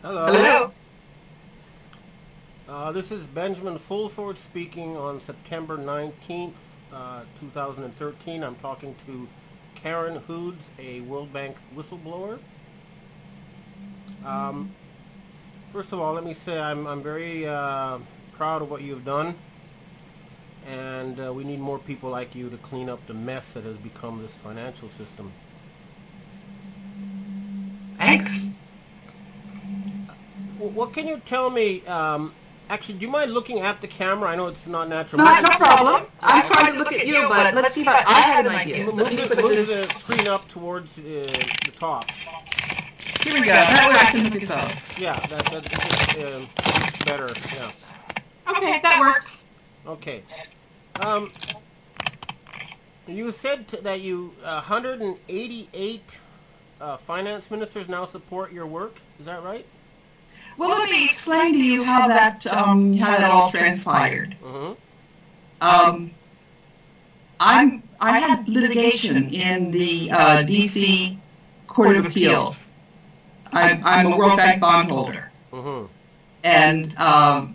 Hello. This is Benjamin Fulford speaking on September 19th, 2013. I'm talking to Karen Hudes, a World Bank whistleblower. Um, First of all, let me say I'm very proud of what you've done, and we need more people like you to clean up the mess that has become this financial system. Thanks. What can you tell me? Actually, do you mind looking at the camera? I know it's not natural. No, no problem. I'm trying to look at you, but let's see if I have an idea. Move, Let me put move the this. screen up towards the top. Here we go. That way I can look at both. Yeah, that's better. Yeah. Okay, that works. Okay. Um, you said that 188 finance ministers now support your work. Is that right? Well, let me explain to you how that all transpired. Mm-hmm. I had litigation in the D.C. Court of Appeals. I'm a World Bank bondholder, Mm-hmm. and how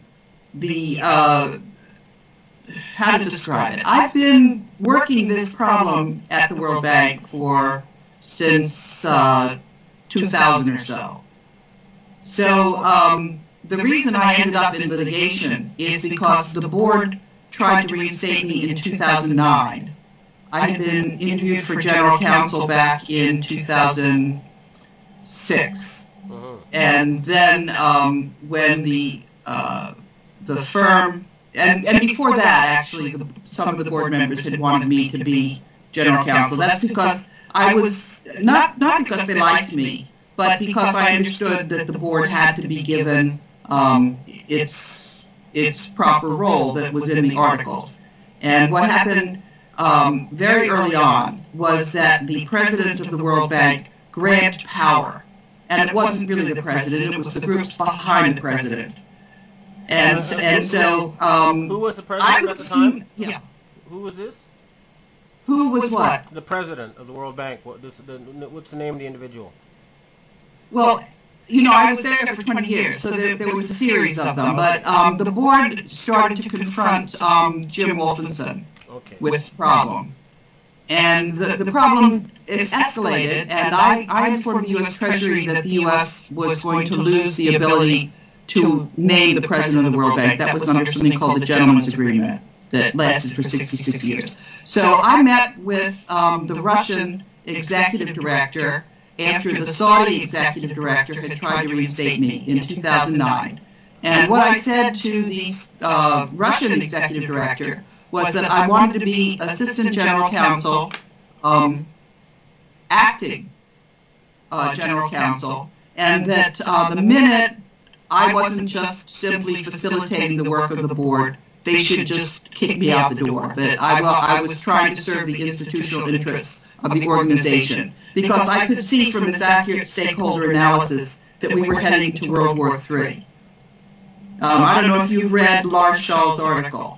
to describe it? I've been working this problem at the World Bank since 2000 or so. So the reason I ended up in litigation is because the board tried to reinstate me in 2009. I had been interviewed for general counsel back in 2006. Mm-hmm. And then when the firm, and before that, actually, some of the board members had wanted me to be general counsel. That's because I was, not because they liked me, but because I understood that the board had to be given its proper role that was in the articles. And what happened very early on was that the president of the World Bank grabbed power. And it wasn't really the president, it was the groups behind the president. And so who was the president at the time? Yeah. Who was this? Who was what? The president of the World Bank. What's the name of the individual? Well, I was there for 20 years, so there was a series of them. But the board started to confront Jim Wolfenson with the problem. And the problem is escalated, and I informed the U.S. Treasury that the U.S. was going to lose the ability to name the president of the World Bank. That was under something called the Gentleman's Agreement that lasted for 66 years. So I met with the Russian executive director after the Saudi executive director had tried to reinstate me in 2009. And what I said to the Russian executive director was that I wanted to be Assistant General Counsel, acting General Counsel, and that the minute I wasn't just simply facilitating the work of the board, they should just kick me out the door, that I was trying to serve the institutional interests of the organization, because I could see from this accurate stakeholder analysis that we were heading to World War III. I don't know if you've read Lars Schall's article.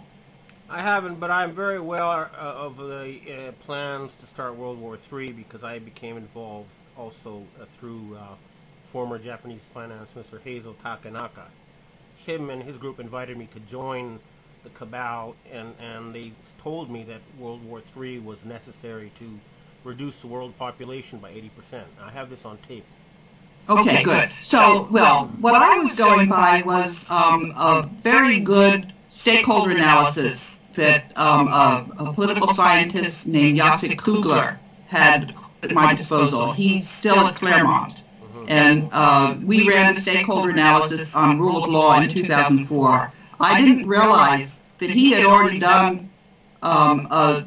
I haven't, but I'm very aware of the plans to start World War III because I became involved also through former Japanese Finance Minister Heizo Takenaka. Him and his group invited me to join the cabal, and they told me that World War III was necessary to reduce the world population by 80%. I have this on tape. Okay, good. So, well, what I was going by was a very good stakeholder analysis that a political scientist named Jacek Kugler had at my disposal. He's still at Claremont. And we ran the stakeholder analysis on rule of law in 2004. I didn't realize that he had already done, I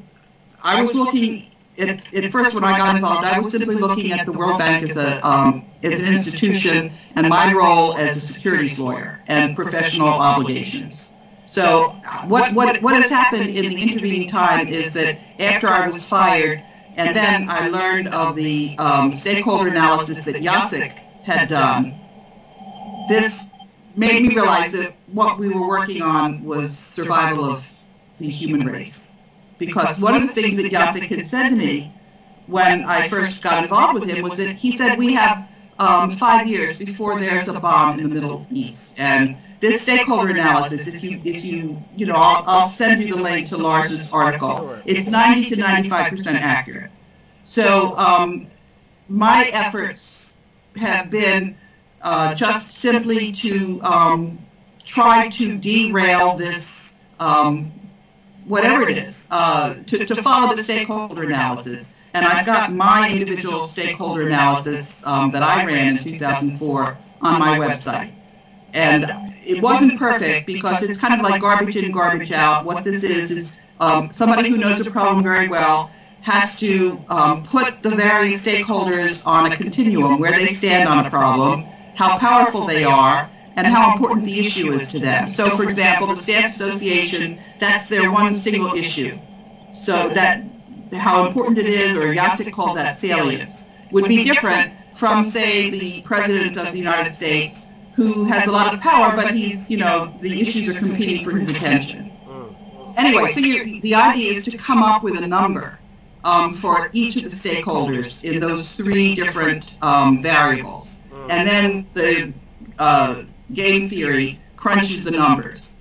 was looking, at first when I got involved, I was simply looking at the World Bank as an institution and my role as a securities lawyer and professional obligations. So what has happened in the intervening time is that after I was fired, and then I learned of the stakeholder analysis that Jacek had done, this made me realize that what we were working on was survival of the human race. Because one of the things that Jacek had said to me when I first got involved with him was that he said, we have 5 years before there's a bomb in the Middle East. And this stakeholder analysis, I'll send you the link to Lars's article. It's 90 to 95% accurate. So my efforts have been just simply to try to derail this, whatever it is, to follow the stakeholder analysis. And I've got my individual stakeholder analysis that I ran in 2004 on my website. And it wasn't perfect because it's kind of like garbage in, garbage out. What this is somebody who knows the problem very well has to put the various stakeholders on a continuum where they stand on a problem, how powerful they are, and how important the issue is to them. So, for example, the Stamp Association, that's their one single issue. So that how important it is, or Jacek called that salience, would be different from, say, the President of the United States, who has a lot of power, but he's, the issues are competing for his attention. Anyway, so the idea is to come up with a number for each of the stakeholders in those three different variables. And then the game theory crunches the numbers.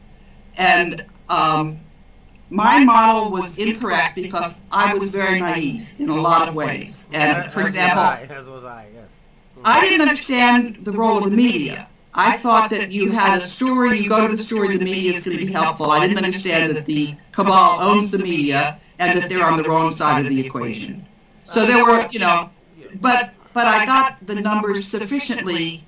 And my model was incorrect because I was very naive in a lot of ways. And, for example, as was I, yes. I didn't understand the role of the media. I thought that you had a story, you go to the story, the media is going to be helpful. I didn't understand that the cabal owns the media and that they're on the wrong side of the equation. So there were, but I got the numbers sufficiently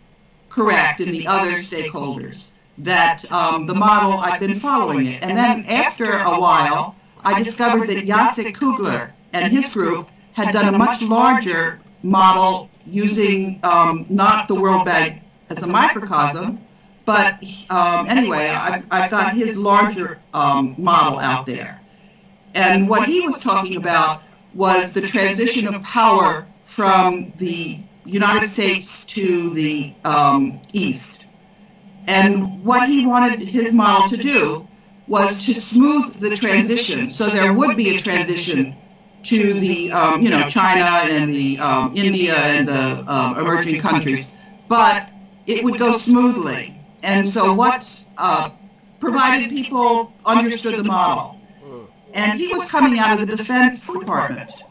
correct in the other stakeholders that the model, I've been following it. And then after a while, I discovered that Jacek Kugler and his group had done a much larger model using not the World Bank as a microcosm, but anyway, I've got his larger model out there. And what he was talking about was the transition of power from the United States to the East. And what he wanted his model to do was to smooth the transition, so there would be a transition to the, China and the India and the emerging countries, but it would go smoothly. And so what provided people understood the model. And he was coming out of the Defense Department.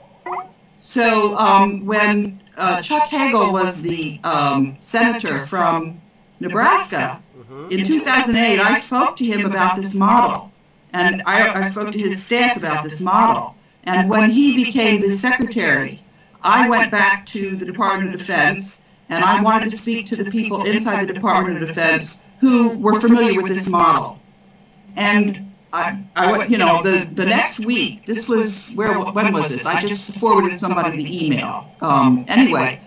So when Chuck Hagel was the senator from Nebraska, in 2008, I spoke to him about this model, and I spoke to his staff about this model. And when he became the secretary, I went back to the Department of Defense, and I wanted to speak to the people inside the Department of Defense who were familiar with this model. And the next week, this was, when was this? I just forwarded somebody the email. Anyway,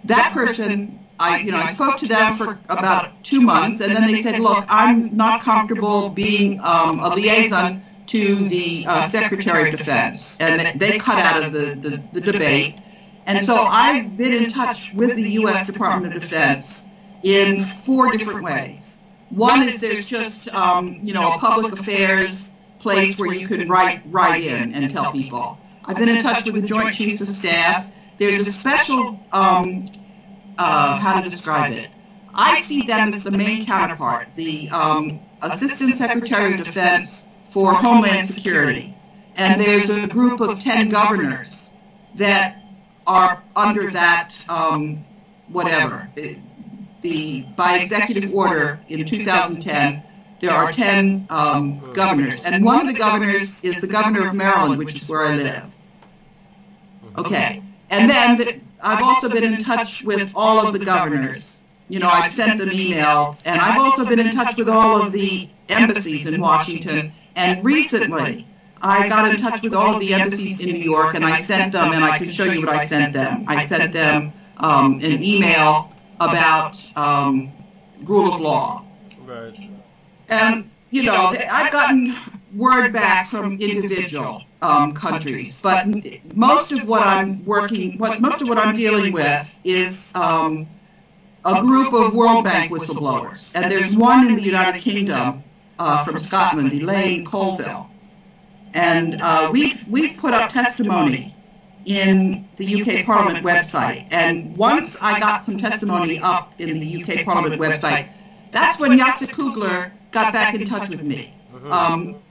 that person, I spoke to them for about 2 months, and then they said, look, I'm not comfortable being a liaison to the Secretary of Defense. And they cut out of the debate. And so I've been in touch with the U.S. Department of Defense in 4 different ways. One is there's just, a public affairs place where you can write in and tell people. I've been in touch with the Joint Chiefs of Staff. There's a special, how to describe it. I see them as the main counterpart, the Assistant Secretary of Defense for Homeland Security. And there's a group of 10 governors that are under that, by executive order in 2010, there are 10 governors. And one of the governors is the governor of Maryland, which is where I live. Okay. And then I've also been in touch with all of the governors. I've sent them emails. And I've also been in touch with all of the embassies in Washington. And recently, I got in touch with all of the embassies in New York, and I sent them, and I can show you what I sent them. I sent them an email about rule of law. Right. And, I've gotten word back from individual countries, but most of what I'm dealing with is a group of World Bank whistleblowers. And there's one in the United Kingdom from Scotland, Elaine Colville. And we've put up testimony in the UK Parliament website. And once I got some testimony up in the UK Parliament website, that's when Jacek Kugler got back in touch with me.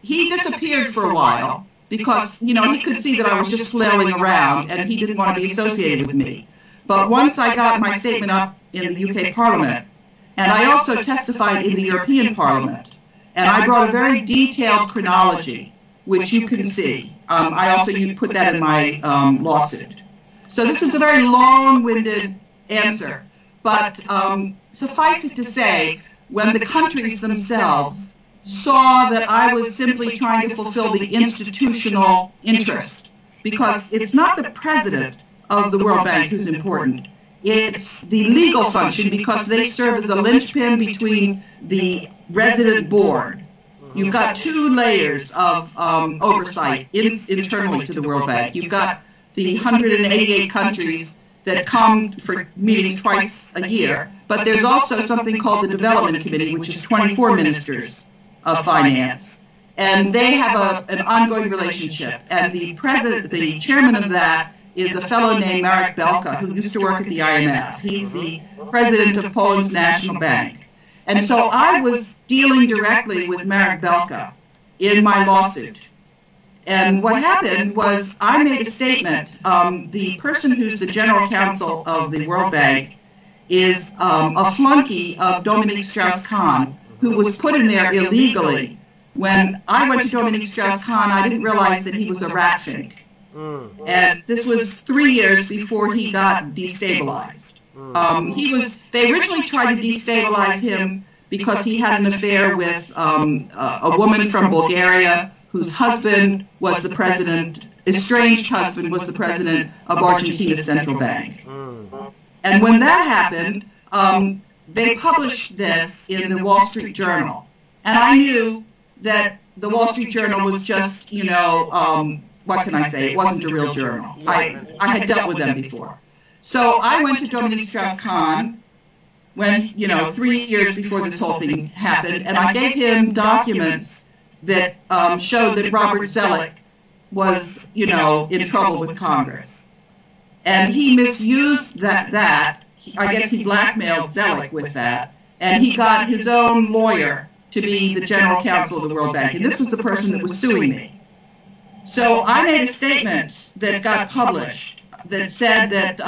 He disappeared for a while because, he could see that I was just flailing around and he didn't want to be associated with me. But once I got my statement up in the UK Parliament, and I also testified in the European Parliament, and I brought a very detailed chronology, which you can see. I also put that in my lawsuit. So this is a very long-winded answer, but suffice it to say, when the countries themselves saw that I was simply trying to fulfill the institutional interest, because it's not the president of the World Bank who's important, it's the legal function, because they serve as a linchpin between the resident board. You've got two layers of oversight internally to the World Bank. You've got the 188 countries that come for meetings twice a year, but there's also something called the Development Committee, which is 24 ministers of finance, and they have an ongoing relationship. And the chairman of that is a fellow named Marek Belka, who used to work at the IMF. He's the president of Poland's National Bank. And so I was dealing directly with Marek Belka in my lawsuit. And what happened was I made a statement. The person who's the general counsel of the World Bank is a flunky of Dominique Strauss-Kahn, who was put in there illegally. When I went to Dominique Strauss-Kahn, I didn't realize that he was a rat fink. And this was 3 years before he got destabilized. They originally tried to destabilize him because he had an affair with a woman from Bulgaria whose husband was the president, estranged husband was the president of Argentina's central bank. And when that happened, they published this in the Wall Street Journal. And I knew that the Wall Street Journal was just, what can I say? It wasn't a real journal. I had dealt with them before. So I went to Dominique Strauss-Kahn when, 3 years before this whole thing happened, and I gave him documents that showed that Robert Zoellick was, in trouble with Congress. And he misused that. I guess he blackmailed Zoellick with that, and he got his own lawyer to be the general counsel of the World Bank, and this was the person that was suing me. So I made a statement that got published that said that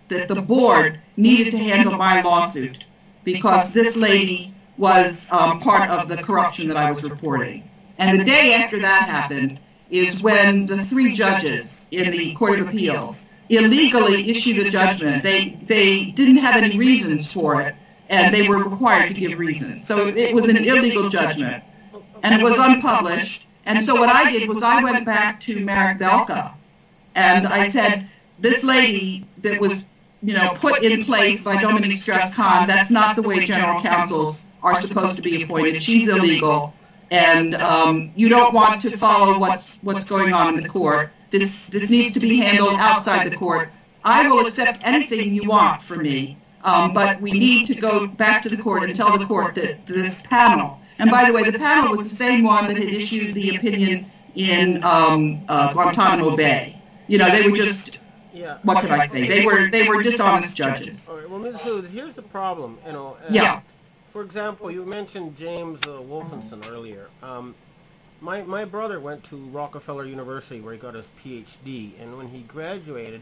that the board needed to handle my lawsuit because this lady was part of the corruption that I was reporting. And the day after that happened is when the 3 judges in the Court of Appeals illegally issued a judgment. They didn't have any reasons for it, and they were required to give reasons. So it was an illegal judgment, and it was unpublished. And so what I did was I went back to Marek Belka, and I said, this lady that was, put in place by Dominique Strauss-Kahn, that's not the way general counsels are supposed to be appointed. She's illegal, and you don't want to follow what's going on in the court. This needs to be handled outside the court. I will accept anything you want from me, but we need to go back to the court and tell the court that this panel, and by the way, the panel was the same one that had issued the opinion in Guantanamo Bay. They were just, what could I say? They were dishonest judges. All right. Well, Ms. Hudes, here's the problem. For example, you mentioned James Wolfenson earlier. My brother went to Rockefeller University where he got his PhD, and when he graduated,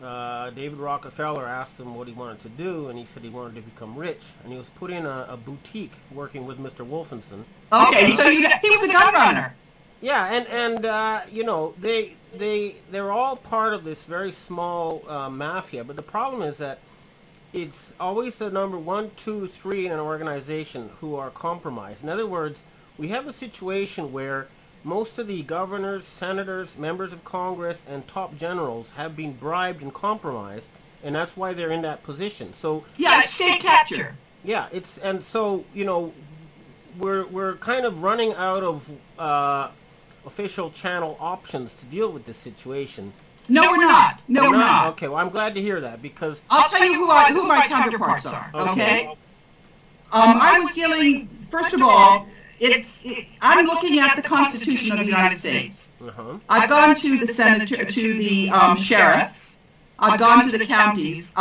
David Rockefeller asked him what he wanted to do, and he said he wanted to become rich, and he was put in a boutique working with Mr. Wolfenson. Okay, so he was a gun runner. Yeah, and they're all part of this very small mafia, but the problem is that it's always the number 1, 2, 3 in an organization who are compromised. In other words, we have a situation where most of the governors, senators, members of Congress, and top generals have been bribed and compromised, and that's why they're in that position. So yeah, it's state capture. Yeah, we're kind of running out of official channel options to deal with this situation. No, we're not. No, we're not. Okay, well, I'm glad to hear that because I'll tell you who my counterparts are. Okay. I was dealing. First of all, I'm looking at the Constitution of the United States, I've gone to the senator, to the sheriffs. I've gone to the counties.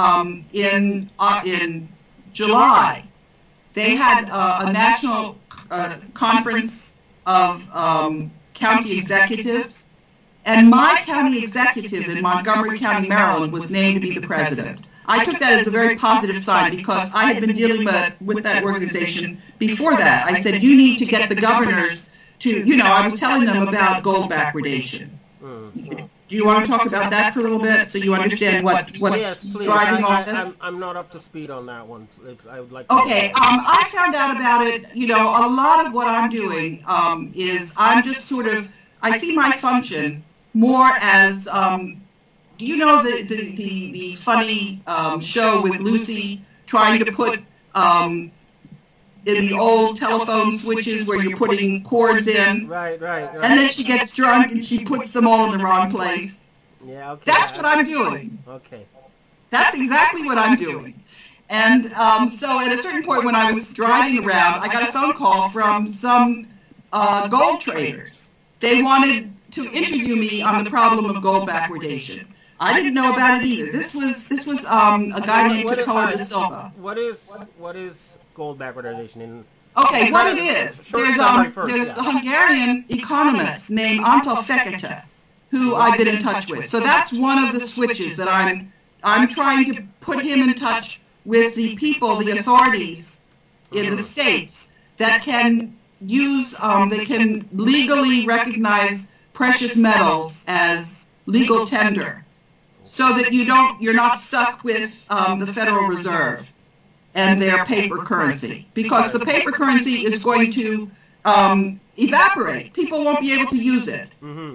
In July, they had a national conference of county executives, and my county executive in Montgomery County, Maryland, was named to be the president. I took that as a very positive sign because I had been dealing with that organization before that. I said, you need to get the governors to, I was telling them about gold backwardation. Do you want to talk about that for a little bit so you understand what's driving all this? I'm not up to speed on that one. I would like to. Okay, I found out about it. A lot of what I'm doing is I'm just sort of, I see my function more as, do you know the funny show with Lucy trying to put in the old telephone switches where you're putting cords in? Right. And then she gets drunk and she puts them all in the wrong place. Yeah, okay. That's what I'm doing. Okay. That's exactly what I'm doing. And so at a certain point when I was driving around, I got a phone call from some gold traders. They wanted to interview me on the problem of gold backwardation. I didn't know about it either. This was a guy named Takoa de Silva. What is gold backwardation? Okay, what it is, there's a Hungarian economist named Antal Fekete, who I've been in touch with. So that's one of the switches that I'm trying to put him in touch with the people, the authorities in the states that can use, they can legally recognize precious metals as legal tender, so that you're not stuck with the Federal Reserve and their paper currency, because the paper currency is going to evaporate. People won't be able to use it.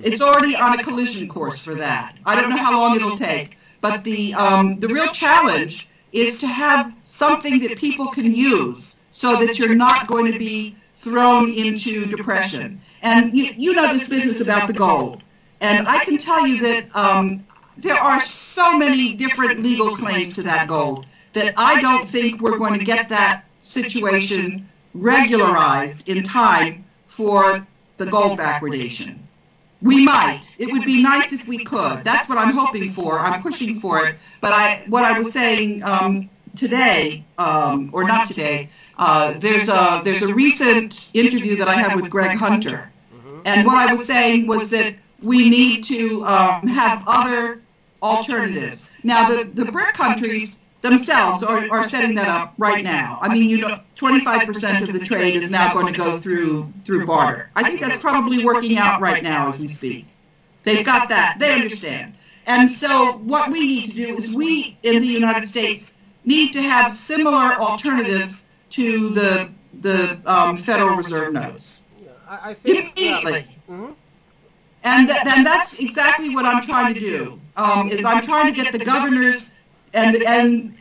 It's already on a collision course for that. I don't know how long it'll take, but the real challenge is to have something that people can use so that you're not going to be thrown into depression. And you know this business about the gold, and I can tell you that there are so many different legal claims to that gold that I don't think we're going to get that situation regularized in time for the gold backwardation. We might. It would be nice if we could. That's what I'm hoping for. I'm pushing for it. But what I was saying today, or not today, there's a recent interview that I had with Greg Hunter. And what I was saying was that we need to have other alternatives. Now, the BRIC countries themselves are setting that up right now. I mean, 25% of the trade is now going to go through barter. I think that's probably working out right now as we speak. They've got that. They understand. And so what we need to do is we, in the United States, need to have similar alternatives to the Federal Reserve notes. I think, immediately. And that's exactly what I'm trying to do, is I'm trying to get the governors, and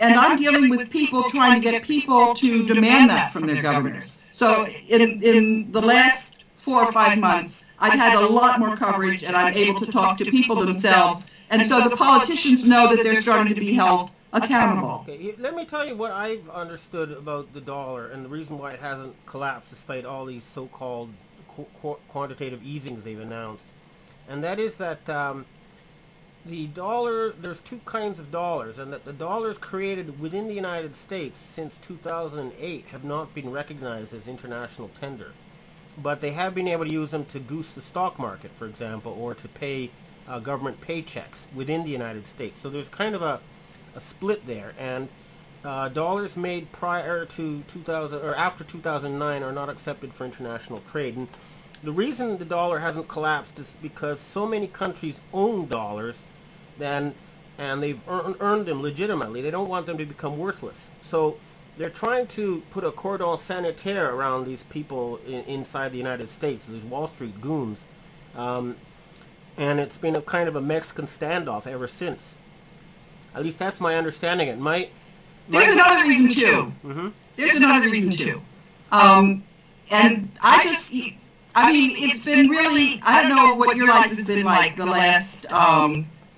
I'm dealing with people, trying to get people to demand that from their governors. So in the last 4 or 5 months, I've had a lot more coverage, and I'm able to talk to people themselves. And so the politicians know that they're starting to be held accountable. Okay, let me tell you what I've understood about the dollar and the reason why it hasn't collapsed despite all these so-called quantitative easings they've announced. And that is that the dollar, there's two kinds of dollars, and that the dollars created within the United States since 2008 have not been recognized as international tender. But they have been able to use them to goose the stock market, for example, or to pay government paychecks within the United States. So there's kind of a split there, and dollars made prior to 2000 or after 2009 are not accepted for international trade. And the reason the dollar hasn't collapsed is because so many countries own dollars, and they've earned them legitimately. They don't want them to become worthless. So they're trying to put a cordon sanitaire around these people inside the United States, these Wall Street goons. And it's been a kind of a Mexican standoff ever since. At least that's my understanding. There's another reason too. There's another reason too. And I mean, it's been really, I don't know what your life has been like the last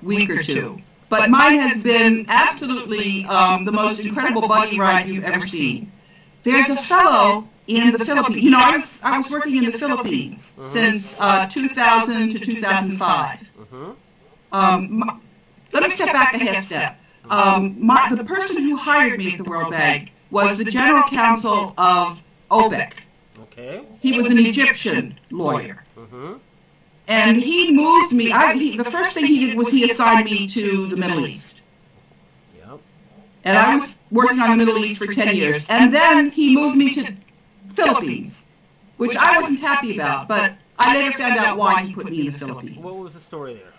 week or two, but mine has been absolutely the most incredible buggy ride you've ever seen. There's a fellow in the Philippines. I was working in the Philippines since 2000 to 2005. Let me step back a half step. The person who hired me at the World Bank was the general counsel of OPEC. Okay. He was an Egyptian lawyer. And he moved me. The first thing he did was he assigned me to the Middle East. Yep. And I was working on the Middle East for 10 years. And then he moved me to Philippines, which I wasn't happy about, but I later found out why he put me in the Philippines. What was the story there?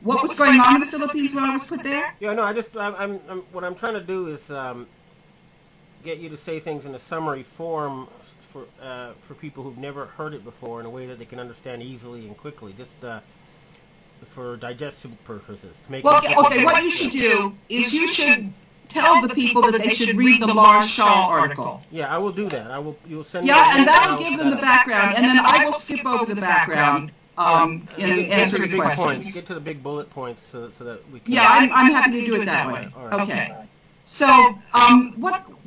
What was going on in the Philippines when I was put there? Yeah, no, what I'm trying to do is get you to say things in a summary form for people who've never heard it before in a way that they can understand easily and quickly, just for digestion purposes. To make okay, what you should do is you should tell the people that they should read the Lars Shaw article. Yeah, I will do that. You'll send me and that'll give them the background, and then I will skip over the background in answering the questions. Points. Get to the big bullet points so that we can... Yeah, I'm happy to do it that way. Right. Okay. So,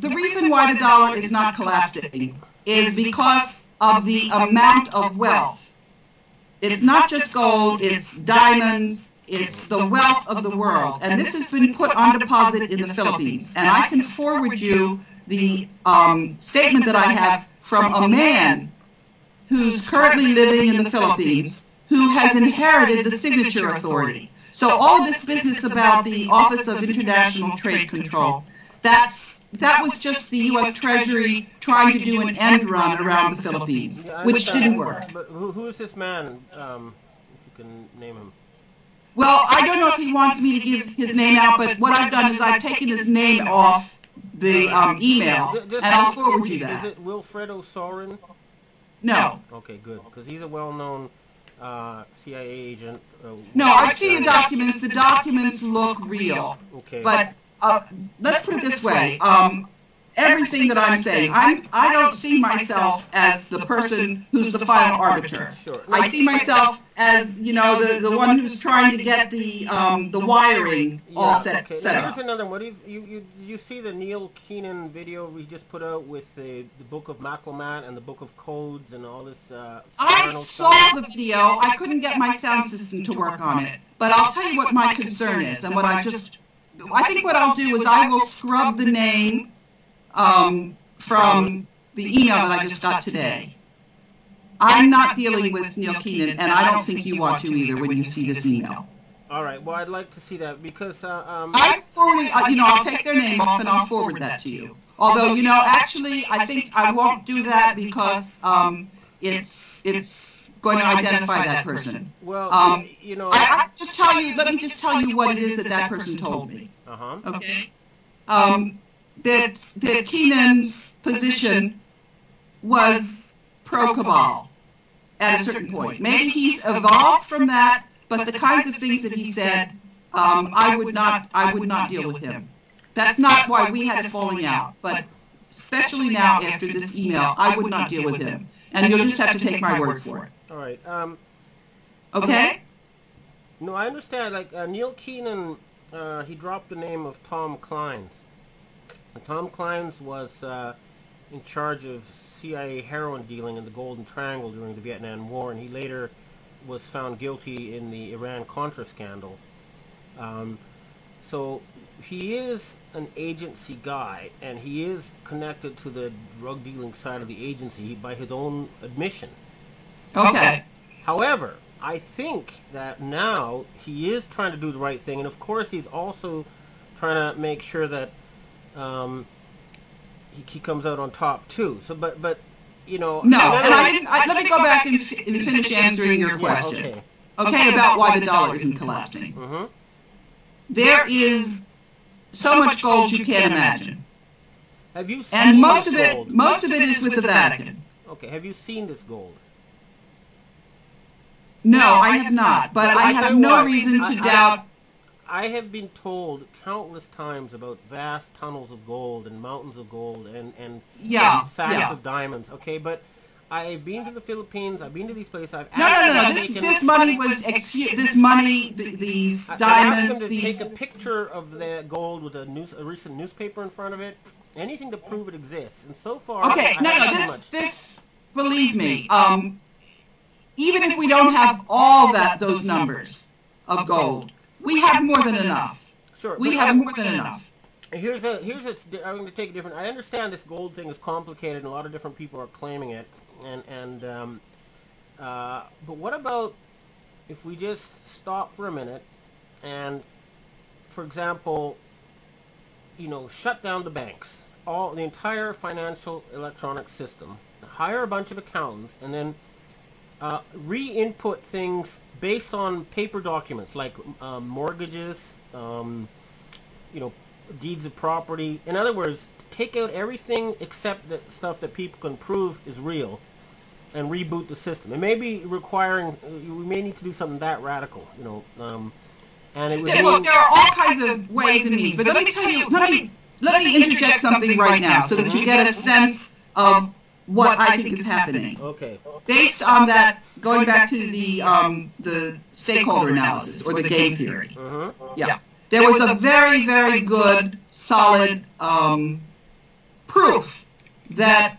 the reason why the dollar is not collapsing is because of the amount of wealth. It's not just gold, it's diamonds, it's the wealth of the world. And this has been put on deposit in the Philippines. And I can forward you the statement that I have from a man who's currently living in the Philippines who has inherited the signature authority. So all this business about the Office of International Trade Control, that was just the U.S. Treasury trying to do an end run around the Philippines, which didn't work. But who is this man, if you can name him? Well, I don't know if he wants me to give his name out, but what I've done is I've taken his name off the email, and I'll forward you that. Is it Wilfredo Sorin? No. Okay, good, because he's a well-known CIA agent. No, I've seen the documents. The documents look real. Okay. But let's put it this way. Everything that I'm saying, I don't see myself as the person who's the final arbiter. Sure. I see myself as, the one who's trying to get the wiring all set Here's up. another one. You see the Neil Keenan video we just put out with the Book of Maclumat and the Book of Codes and all this I saw the video. I couldn't get my sound system to work on it. But I'll tell you what my concern is and what I think what I'll do is I will scrub the name from the email that I just got today. I'm not dealing with Neil Keenan, and I don't think you want to either when you see this email. All right. Well, I'd like to see that because I'm forwarding. I'll take their name off and I'll forward that to you. Although, actually, I think I won't do that because it's going to identify that person. Well, I just tell you. Let me just tell you what it is that person told me. Okay. That Keenan's position was pro-cabal at a certain point. Maybe he's evolved from that, but the kinds of things that he said, I would not deal with him. That's not why we had a falling out, but especially now after this email, I would not deal with him. And you'll just have to take my word for it. All right. Okay? No, I understand. Like Neil Keenan, he dropped the name of Tom Clines. Tom Clines was in charge of CIA heroin dealing in the Golden Triangle during the Vietnam War, and he later was found guilty in the Iran-Contra scandal. So he is an agency guy, and he is connected to the drug dealing side of the agency by his own admission. Okay. However, I think that now he is trying to do the right thing, and of course he's also trying to make sure that he comes out on top too. So, but No, and let me go back and finish answering your question. Okay, about why the dollar isn't collapsing. There is so much gold you can't imagine. Have you seen and most of gold? it is with the Vatican. Okay, have you seen this gold? No, I have not, but I have no reason to doubt. I have been told countless times about vast tunnels of gold and mountains of gold and sacks of diamonds. Okay, but I've been to the Philippines. I've been to these places. No. This money was these diamonds. I've asked them to take a picture of the gold with a recent newspaper in front of it, anything to prove it exists. And so far, Okay, I no, haven't seen no, much. this, believe me, even if we don't have all those numbers of gold, we have more than enough. Sure, We have more than enough. I'm going to take a different. I understand this gold thing is complicated, and a lot of different people are claiming it. But what about if we just stop for a minute and, for example, shut down the banks, the entire financial electronic system, hire a bunch of accountants, and then re-input things based on paper documents like mortgages, deeds of property. In other words, take out everything except the stuff that people can prove is real, and reboot the system. It may be requiring. We may need to do something that radical, and it would Look, there are all kinds of ways and means, but let me tell you. Let me interject something right now so that you get a sense of what I think is happening. Okay. Based on that, going back to the stakeholder analysis or the game theory. Yeah. There was a very, very good, solid proof that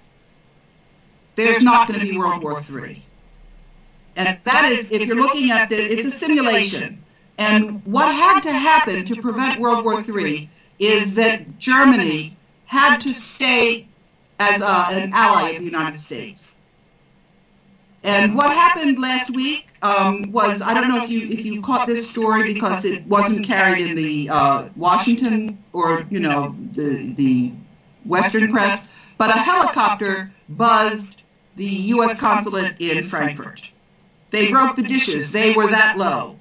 there's not going to be World War III. And that is, if you're looking at it's a simulation. And what had to happen to prevent World War III is that Germany had to stay as an ally of the United States. And what happened last week was, I don't know if you caught this story because it wasn't carried in the Washington or the Western press, but a helicopter buzzed the U.S. consulate in Frankfurt. They broke the dishes. They were that low.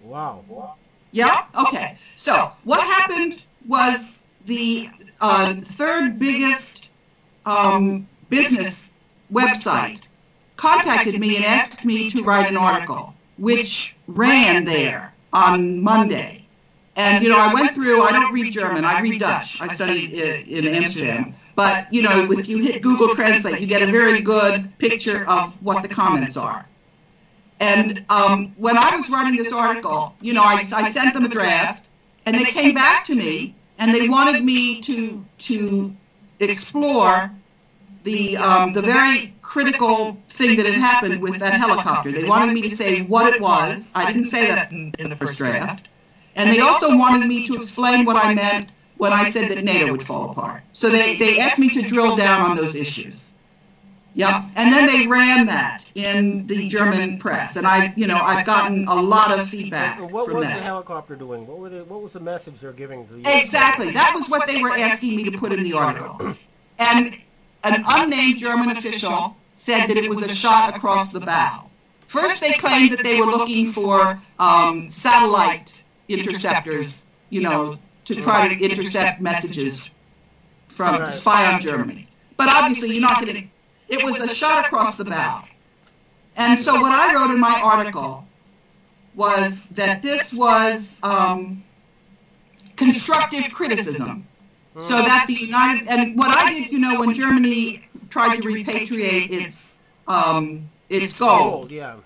Wow. Yeah? Okay. So what happened was the third biggest business website contacted me and asked me to write an article, which ran there on Monday. And, I went through, I don't read German, I read Dutch. I studied in Amsterdam. But, if you hit Google Translate, you get a very good picture of what the comments are. And when I was writing this article, I sent them a draft, and they came back to me, and they wanted me to explore the very critical thing that had happened with that helicopter. They wanted me to say what it was. I didn't say that in the first draft. And they also wanted me to explain what I meant when I said that NATO would fall apart. So they asked me to drill down on those issues. Yeah, and then they ran that in the German press, and I've gotten a lot of feedback from that. What was the helicopter doing? What was the message they're giving to the Exactly, that was what they were asking me to put in the article. And an unnamed German official said that it was a shot across the bow. First, they claimed that they were looking for satellite interceptors, to try to intercept messages from spy on Germany. But obviously, you're not going to. It was a shot across the bow. And so what I wrote in my article was that this was constructive criticism. So that and what I did, when Germany tried to repatriate its gold. Yeah,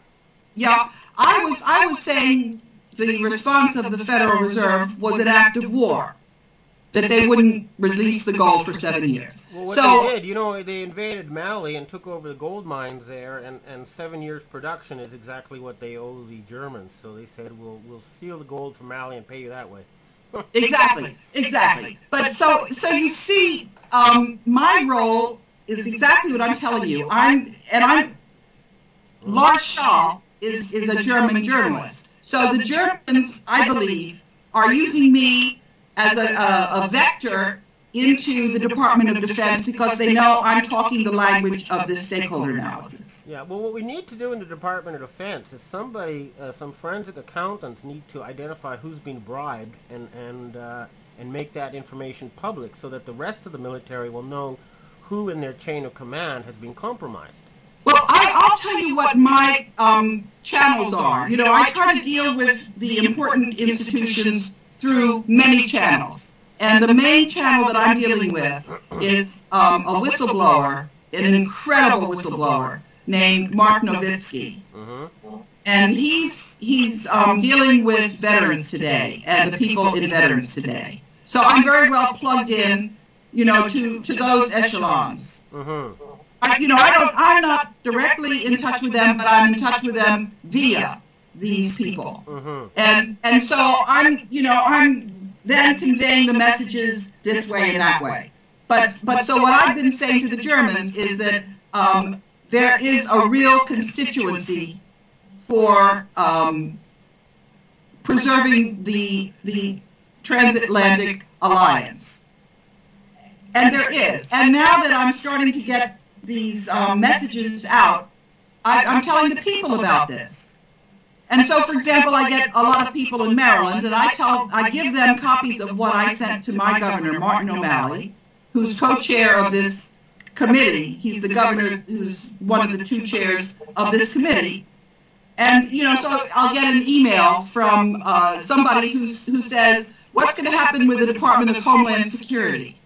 I was saying the response of the Federal Reserve was an act of war, that they wouldn't release the gold for 7 years. Well, what they did, they invaded Mali and took over the gold mines there, and 7 years production is exactly what they owe the Germans. So they said, we'll steal the gold from Mali and pay you that way. Exactly. But so you see, my role is exactly what I'm telling you. Lars Schall is a German journalist. So the Germans, I believe, are using me as a vector into the Department of Defense because they know I'm talking the language of this stakeholder analysis. Yeah, well, what we need to do in the Department of Defense is some forensic accountants need to identify who's been bribed and make that information public so that the rest of the military will know who in their chain of command has been compromised. Well, I'll tell you what my channels are. I try to deal with the important institutions through many channels. And the main channel that I'm dealing with is a whistleblower, an incredible whistleblower named Mark Nowitzki. And he's dealing with Veterans Today and the people in Veterans Today. So I'm very well plugged in to those echelons. Mm-hmm. I'm not directly in touch with them, but I'm in touch with them via these people. Mm-hmm. And so I'm then conveying the messages this way and that way. But so what I've been saying to the Germans is that there is a real constituency for preserving the transatlantic alliance. And there is. And now that I'm starting to get these messages out, I'm telling the people about this. And so, for example, I get a lot of people in Maryland, and I give them copies of what I sent to my governor, Martin O'Malley, who's co-chair of this committee. He's the governor who's one of the two chairs of this committee. And, so I'll get an email from somebody who says, what's going to happen with the Department of Homeland Security?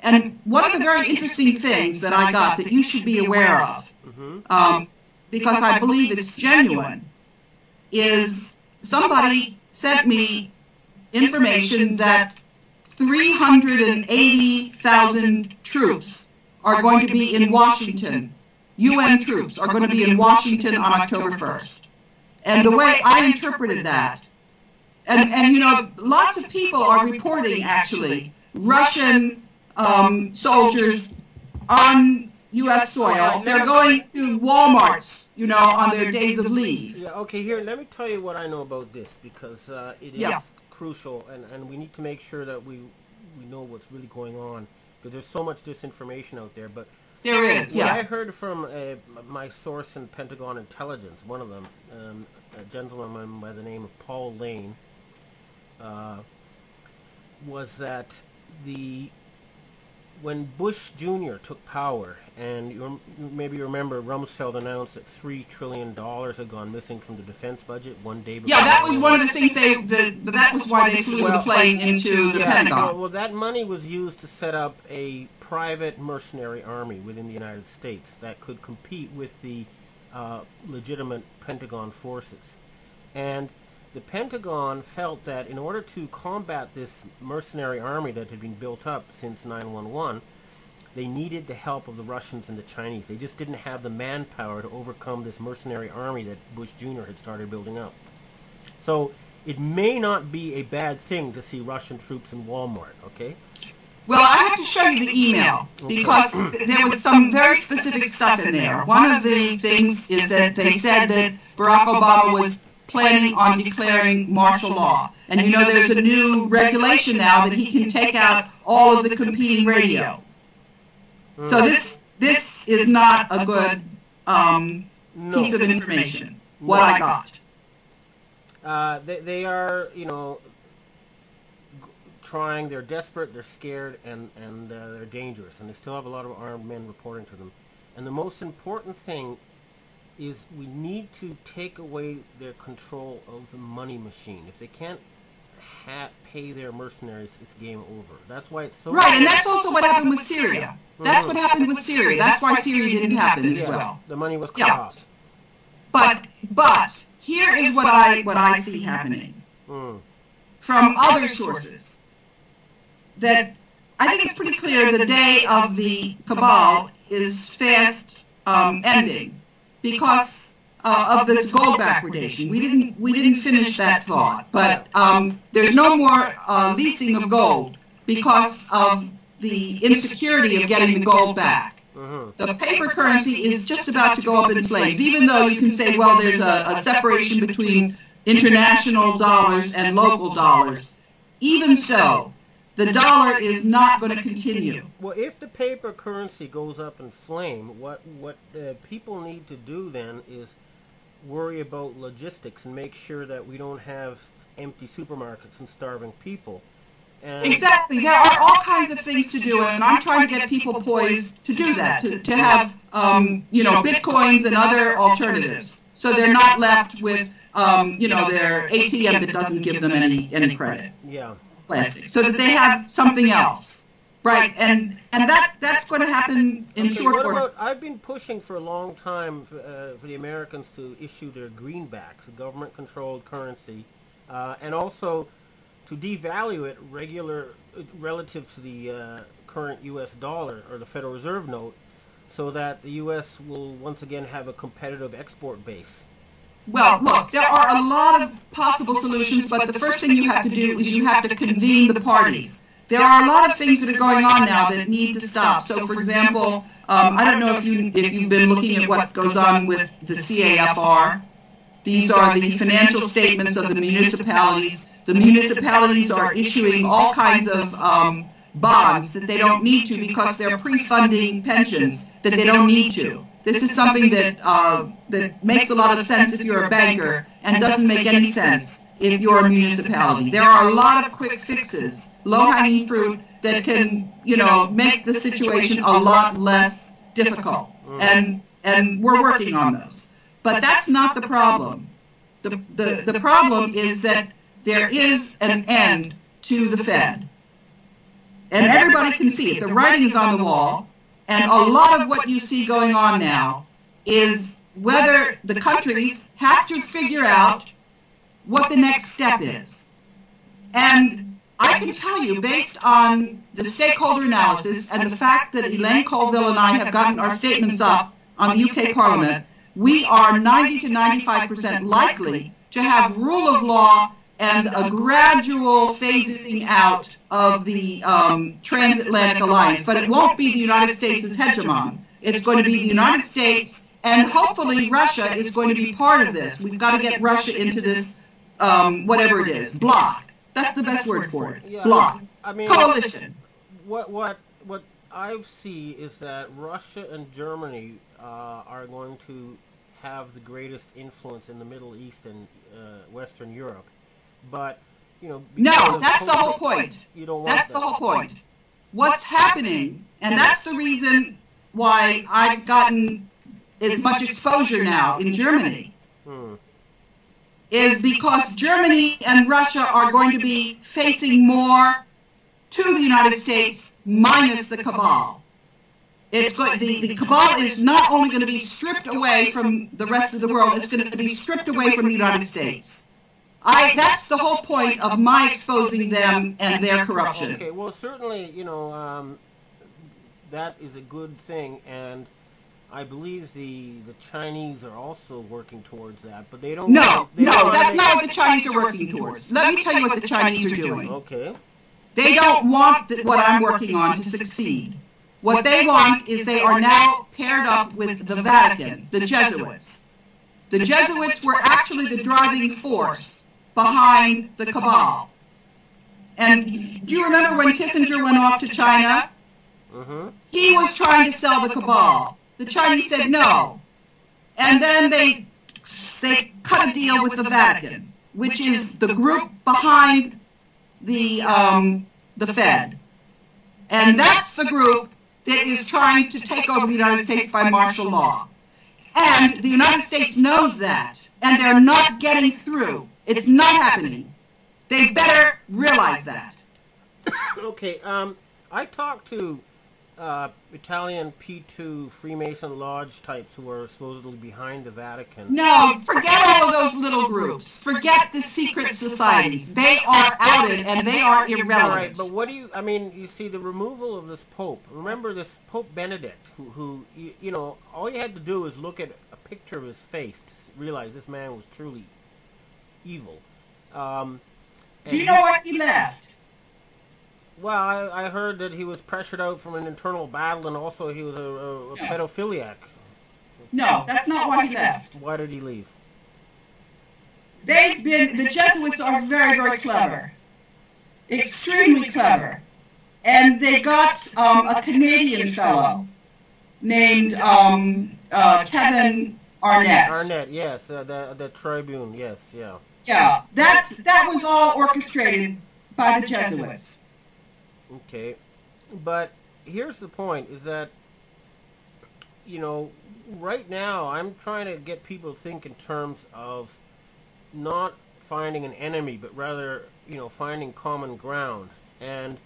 And one of the very interesting things that I got that you should be aware of, because I believe it's genuine, is somebody sent me information that 380,000 troops are going to be in Washington. UN troops are going to be in Washington on October 1st. And the way I interpreted that, and lots of people are reporting, actually, Russian soldiers on U.S. soil. They're going to Walmarts, on their days of leave. Yeah, okay, here, let me tell you what I know about this, because it is crucial, and we need to make sure that we know what's really going on, because there's so much disinformation out there. But there is, what I heard from my source in Pentagon Intelligence, one of them, a gentleman by the name of Paul Lane, was that when Bush Jr. took power, and maybe you remember Rumsfeld announced that $3 trillion had gone missing from the defense budget one day before. Yeah, that was one of the things that was why they flew the plane into the Pentagon. Well, that money was used to set up a private mercenary army within the United States that could compete with the legitimate Pentagon forces. And the Pentagon felt that in order to combat this mercenary army that had been built up since 9/11, they needed the help of the Russians and the Chinese. They just didn't have the manpower to overcome this mercenary army that Bush Jr. had started building up. So it may not be a bad thing to see Russian troops in Walmart, okay? Well, I have to show you the email, because there was some very specific stuff in there. One of the things is that they said that Barack Obama was planning on declaring martial law. And there's a new regulation now that he can take out all of the competing radio. So this is not a good piece of information, what I got. They are, trying, they're desperate, they're scared, and they're dangerous. And they still have a lot of armed men reporting to them. And the most important thing is we need to take away their control of the money machine. If they can't pay their mercenaries, it's game over. That's why it's so... Right, and that's also what happened with Syria. That's what happened with Syria. That's why Syria didn't happen as well. The money was cut off. But here is what I see happening from other sources. That I think it's pretty clear the day of the cabal is fast ending, because of this gold backwardation. We didn't finish that thought, but there's no more leasing of gold because of the insecurity of getting the gold back. The paper currency is just about to go up in flames, even though you can say, well, there's a separation between international dollars and local dollars. Even so, the dollar is not going to continue. Well, if the paper currency goes up in flame, what people need to do then is worry about logistics and make sure that we don't have empty supermarkets and starving people. And exactly. There are all kinds of things to do, and I'm trying to get people poised to do that, to have bitcoins and other alternatives, so they're not left with their ATM that doesn't give them any credit. Yeah. Plastic, so that they have something else, right? And that's going to happen in short order. I've been pushing for a long time for the Americans to issue their greenbacks, a government-controlled currency, and also to devalue it relative to the current U.S. dollar or the Federal Reserve note, so that the U.S. will once again have a competitive export base? Well, look, there are a lot of possible solutions, but the first thing you have to do is you have to convene the parties. There are a lot of things that are going on now that need to stop. So, for example, I don't know if you've been looking at what goes on with the CAFR. These are the financial statements of the municipalities. The municipalities are issuing all kinds of bonds that they don't need to because they're pre-funding pensions that they don't need to. This is something that makes a lot of sense if you're a banker and doesn't make any sense if you're a municipality. There are a lot of quick fixes, low-hanging fruit that can, make the situation a lot less difficult. And we're working on those. But that's not the problem. The problem is that there is an end to the Fed. And everybody can see it. The writing is on the wall. And a lot of what you see going on now is whether the countries have to figure out what the next step is. And I can tell you, based on the stakeholder analysis and the fact that Elaine Colville and I have gotten our statements up on the UK Parliament, we are 90 to 95% likely to have rule of law and a gradual phasing out of the transatlantic alliance. But it won't be the United States as hegemon. It's going to be the United States, and hopefully Russia is going to be part of this. We've got to get Russia into this, whatever it is, bloc. That's the best word for it. Yeah, bloc. I mean, coalition. What I see is that Russia and Germany are going to have the greatest influence in the Middle East and Western Europe. But, no, that's the whole point. You don't want that's the whole point. What's happening, and that's the reason why I've gotten as much exposure now in Germany, is because Germany and Russia are going to be facing more to the United States minus the cabal. The cabal is not only going to be stripped away from the rest of the world, it's going to be stripped away from the United States. That's the whole point of my exposing them and their corruption. Okay, well, certainly, that is a good thing, and I believe the Chinese are also working towards that, but they don't... No, that's not what the Chinese are working towards. Let me tell you what the Chinese are doing. Okay. They don't want what I'm working on to succeed. What they want is they are now paired up with the Vatican, the Jesuits. The Jesuits were actually the driving force behind the cabal. And do you remember when Kissinger went off to China? He was trying to sell the cabal. The Chinese said no. And then they cut a deal with the Vatican, which is the group behind the Fed. And that's the group that is trying to take over the United States by martial law. And the United States knows that, and they're not getting through. It's not happening. They better realize that. Okay, I talked to Italian P2 Freemason Lodge types who are supposedly behind the Vatican. No, forget all of those little groups. Forget the secret societies. They are outed and they are irrelevant. All right, but what do you, you see the removal of this Pope. Remember this Pope Benedict, who all you had to do is look at a picture of his face to realize this man was truly evil. Do you know what he left? Well, I heard that he was pressured out from an internal battle, and also he was a pedophiliac. No, that's not why he left. Why did he leave? The Jesuits are very, very clever. Extremely clever. And they got a Canadian fellow named Kevin Arnett. Arnett, yes, the Tribune, yes, yeah. Yeah, that was all orchestrated by the Jesuits. Okay, but here's the point, is that, right now I'm trying to get people to think in terms of not finding an enemy, but rather, finding common ground. And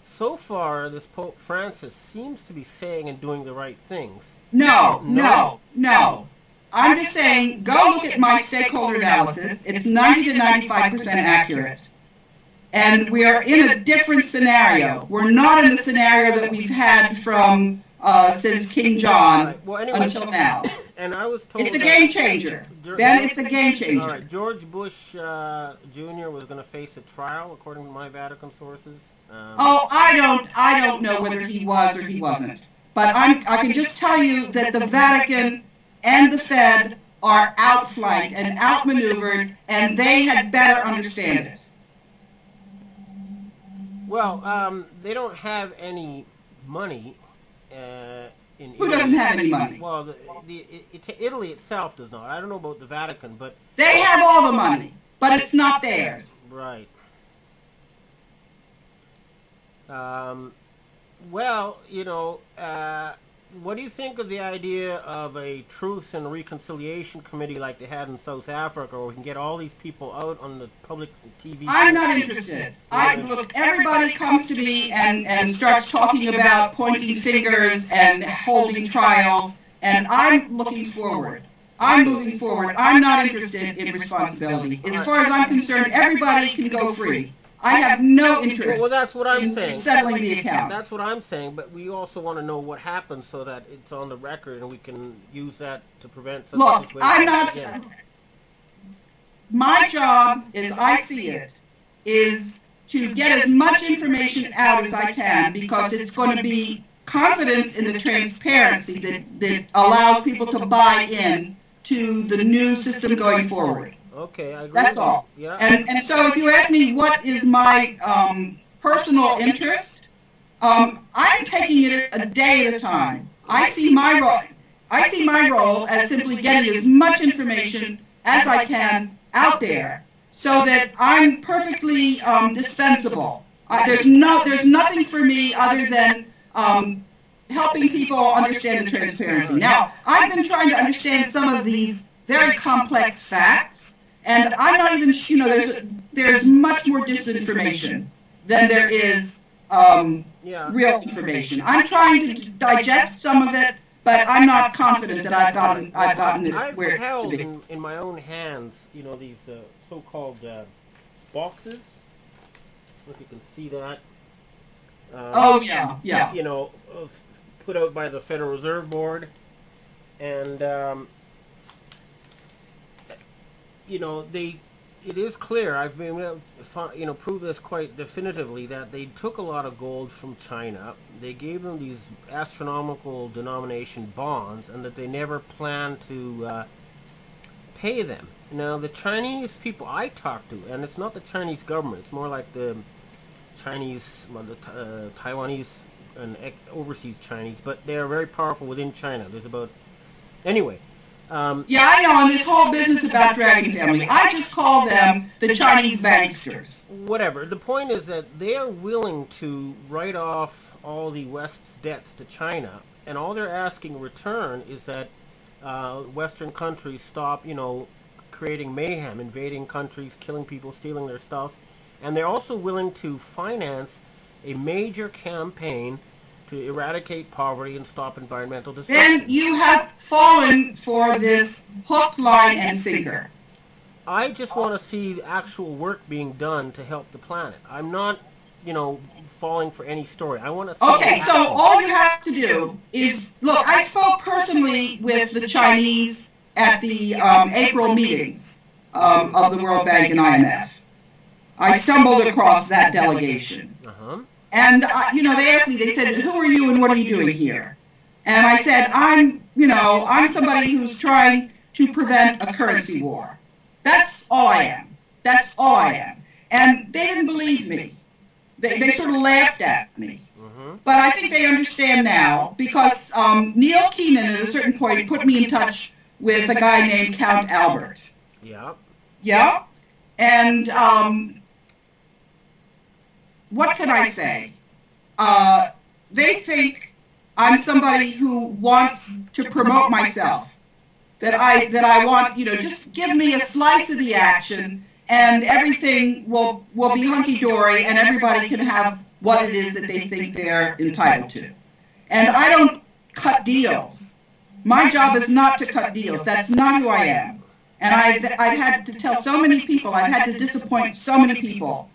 so far, this Pope Francis seems to be saying and doing the right things. No. I'm just saying, go look at my stakeholder analysis. It's 90 to 95% accurate. And we are in a different scenario. We're not in the scenario that we've had from since King John until now. And I was told it's a game changer. Ben, it's a game changer. All right, George Bush Jr. was going to face a trial, according to my Vatican sources. I don't know whether he was or he wasn't. But I can just tell you that the Vatican and the Fed are outflanked and outmaneuvered, and they had better understand it. Well, they don't have any money. Who doesn't have any money? Well, Italy itself does not. I don't know about the Vatican, but they have all the money, but it's not theirs. Right. Well, what do you think of the idea of a truth and reconciliation committee like they had in South Africa, where we can get all these people out on the public TV? I'm not interested. Look, everybody comes to me and starts talking about pointing fingers and holding trials, and I'm looking forward. I'm moving forward. I'm not interested in responsibility. As far as I'm concerned, everybody can go free. I have no interest that's what I'm saying. In settling the accounts. That's what I'm saying, but we also want to know what happened so that it's on the record and we can use that to prevent such situations. Look, I'm not... My job, as I see it, is to get as much information out as I can, because it's going to be confidence in the transparency that allows people to buy in to the new system going forward. Okay, I agree. That's all. Yeah. And so if you ask me what is my personal interest, I'm taking it a day at a time. I see my role as simply getting as much information as I can out there, so that I'm perfectly dispensable. There's nothing for me other than helping people understand the transparency. Now, I've been trying to understand some of these very complex facts. And I'm not even, there's much more disinformation than there is real information. I'm trying to digest some of it, but I'm not confident that I've gotten it where it held needs to be. in my own hands, these so-called boxes. If you can see that. Yeah. Put out by the Federal Reserve Board, and. It is clear, I've been able to prove this quite definitively, that they took a lot of gold from China. They gave them these astronomical denomination bonds, and that they never planned to pay them. Now, the Chinese people I talk to, and it's not the Chinese government, it's more like the Chinese, the Taiwanese and overseas Chinese, but they are very powerful within China. There's about... Anyway... I know, and this whole business about Dragon Family, I just call them the Chinese banksters. Whatever. The point is that they are willing to write off all the West's debts to China, and all they're asking in return is that Western countries stop, creating mayhem, invading countries, killing people, stealing their stuff, and they're also willing to finance a major campaign to eradicate poverty and stop environmental destruction. Then you have fallen for this hook, line, and sinker. I just want to see actual work being done to help the planet. I'm not, falling for any story. I want to see... Okay, so all you have to do is... Look, I spoke personally with the Chinese at the April meetings of the World Bank and IMF. I stumbled across that delegation. And, they asked me, they said, who are you and what are you doing here? And I said, I'm somebody who's trying to prevent a currency war. That's all I am. That's all I am. And they didn't believe me. They sort of laughed at me. But I think they understand now, because Neil Keenan at a certain point put me in touch with a guy named Count Albert. Yeah. Yeah? And... what can I say? They think I'm somebody who wants to promote myself. That I want, just give me a slice of the action, and everything will be hunky-dory, and everybody can have what it is that they think they're entitled to. And I don't cut deals. My job is not to cut deals. That's not who I am. And I've had to tell so many people, I've had to disappoint so many people.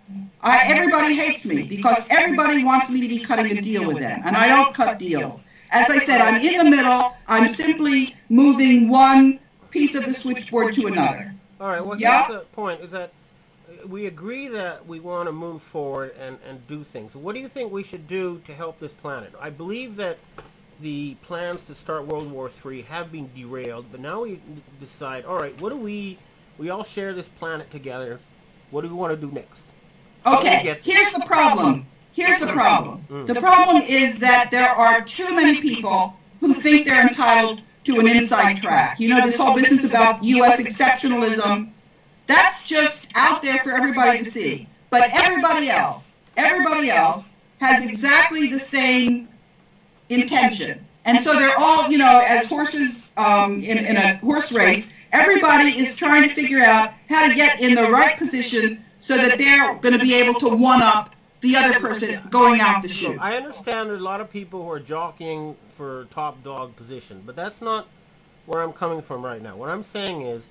everybody hates me because everybody wants me to be cutting a deal with them, and I don't cut deals. As I said, I'm in the middle. I'm simply moving one piece of the switchboard to another. All right, well, here's the point, is that we agree that we want to move forward and do things. What do you think we should do to help this planet? I believe that the plans to start World War III have been derailed, but now we decide, all right, what do we all share this planet together. What do we want to do next? Okay, here's the problem. Here's the problem. The problem is that there are too many people who think they're entitled to an inside track. You know, this whole business about U.S. exceptionalism, that's just out there for everybody to see. But everybody else has exactly the same intention. And so they're all, you know, as horses in a horse race, everybody is trying to figure out how to get in the right position so that they're going to be able to one-up the other person going out the chute. I understand there are a lot of people who are jockeying for top dog position, but that's not where I'm coming from right now. What I'm saying is,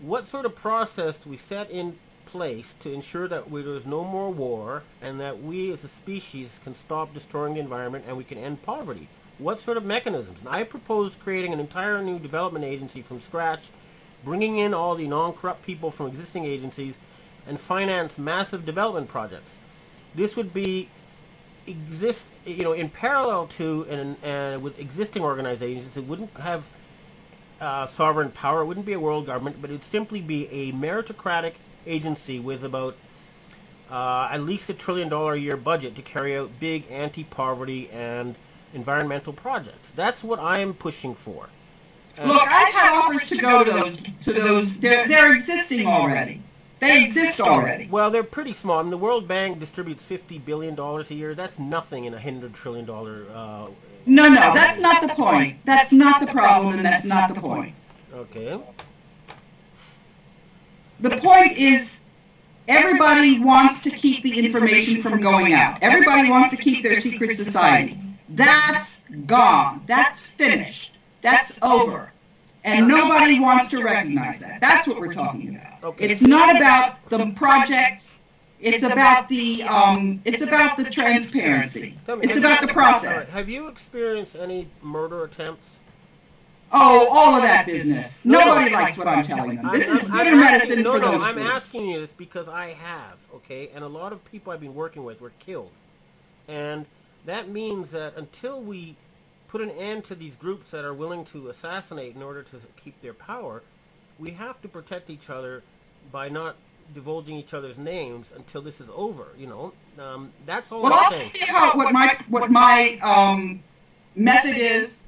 what sort of process do we set in place to ensure that there's no more war and that we as a species can stop destroying the environment and we can end poverty? What sort of mechanisms? And I propose creating an entire new development agency from scratch, bringing in all the non-corrupt people from existing agencies, and finance massive development projects. This would be in parallel to and with existing organizations. It wouldn't have sovereign power. It wouldn't be a world government, but it would simply be a meritocratic agency with about at least $1 trillion a year budget to carry out big anti-poverty and environmental projects. That's what I'm pushing for. Look, I've had offers to go to those. They're existing already. They exist already. Well, they're pretty small. I mean, the World Bank distributes $50 billion a year. That's nothing in a $100 trillion. No, that's not the point. That's not the problem, and that's not the point. Okay. The point is, everybody wants to keep the information from going out. Everybody wants to keep their secret societies. That's gone. That's finished. That's over. And nobody wants to recognize that. That's what we're talking about. Okay. It's not about the projects. It's about the transparency. It's about the process. Have you experienced any murder attempts? Oh, all of that business. Nobody likes what I'm telling them. This is bitter medicine for those I'm groups. asking you this because I have, okay? And a lot of people I've been working with were killed. And that means that until we put an end to these groups that are willing to assassinate in order to keep their power, we have to protect each other by not divulging each other's names until this is over. You know, that's all. Well, I'll tell you what my method is.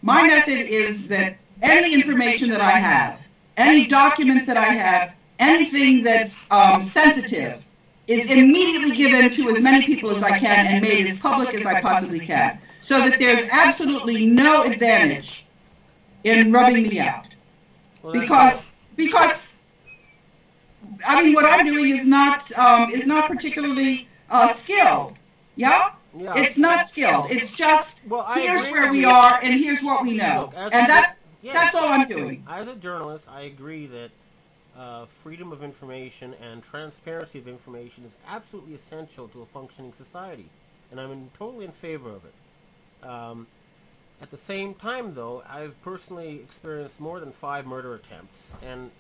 My method is that any information that I have, any documents that I have, anything that's sensitive, is immediately given to as many people as I can and made as public as I possibly can, so that there's absolutely no advantage in rubbing me out. Because I mean, what I'm doing is not particularly skilled. Yeah? It's not skilled. It's just, here's where we are and here's what we know. Look, and that's all I'm doing. As a journalist, I agree that freedom of information and transparency of information is absolutely essential to a functioning society. And I'm totally in favor of it. At the same time, though, I've personally experienced more than 5 murder attempts, and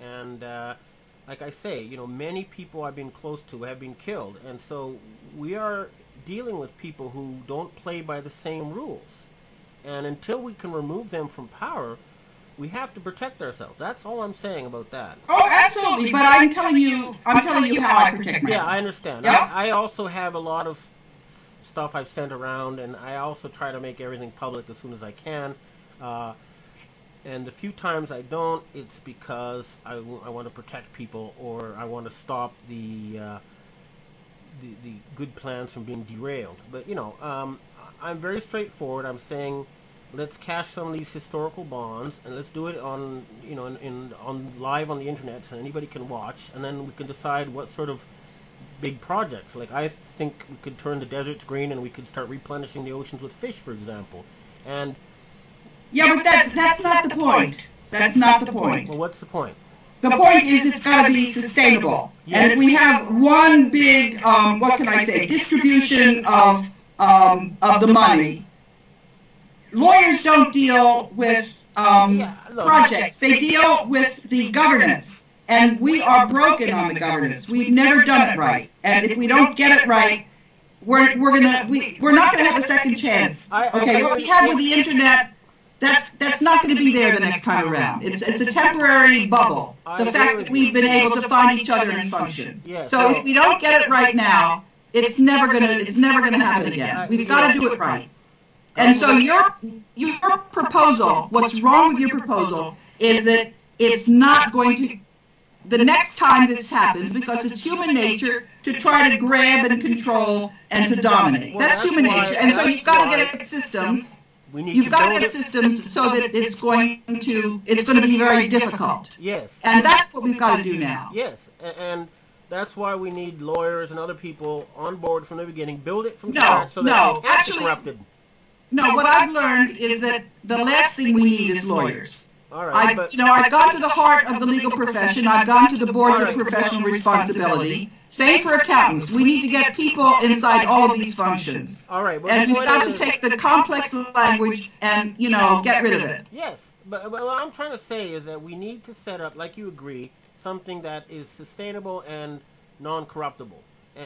like I say, you know, many people I've been close to have been killed, and so we are dealing with people who don't play by the same rules, and until we can remove them from power, we have to protect ourselves. That's all I'm saying about that. Oh, absolutely, but I'm telling you how I protect myself. Yeah, I understand. Yeah? I also have a lot of stuff I've sent around, and I also try to make everything public as soon as I can. And the few times I don't, it's because I want to protect people, or I want to stop the good plans from being derailed. But you know, I'm very straightforward. I'm saying, let's cash some of these historical bonds, and let's do it on on live on the internet, so anybody can watch, and then we can decide what sort of big projects. Like, I think we could turn the deserts green, and we could start replenishing the oceans with fish, for example. And yeah, but that's not the point. That's not the point. Well, what's the point? the point is it's got to be sustainable. Yes. And if we have one big, what can I say, distribution of the money, lawyers don't deal with projects. They deal with the governance. And we are broken on the governance. We've never done it right. And if we don't get it right, we're not gonna have a second chance. Okay, what we had with the internet, that's not going to be there the next time around. It's a temporary bubble. The fact that we've been able to find each other and function. So if we don't get it right now, it's never gonna happen again. We've got to do it right. And so your proposal, what's wrong with your proposal is that it's not going to, the next time this happens, because it's human nature to try to grab and control and to dominate. That's human nature. And so you've got to get systems. You've got to get systems so that it's going to be very difficult. Yes. And that's what we've got to do now. Yes. And that's why we need lawyers and other people on board from the beginning. Build it from scratch so that it can't be corrupted. No, what I've learned is that the last thing we need is lawyers. All right, I've gone to the heart of the legal profession. I've gone to the boards of professional responsibility. Same for accountants. We need to get people inside all of these functions. All right, and we've got to take the complex language and, get rid of it. Yes, but what I'm trying to say is that we need to set up, like you agree, something that is sustainable and non-corruptible,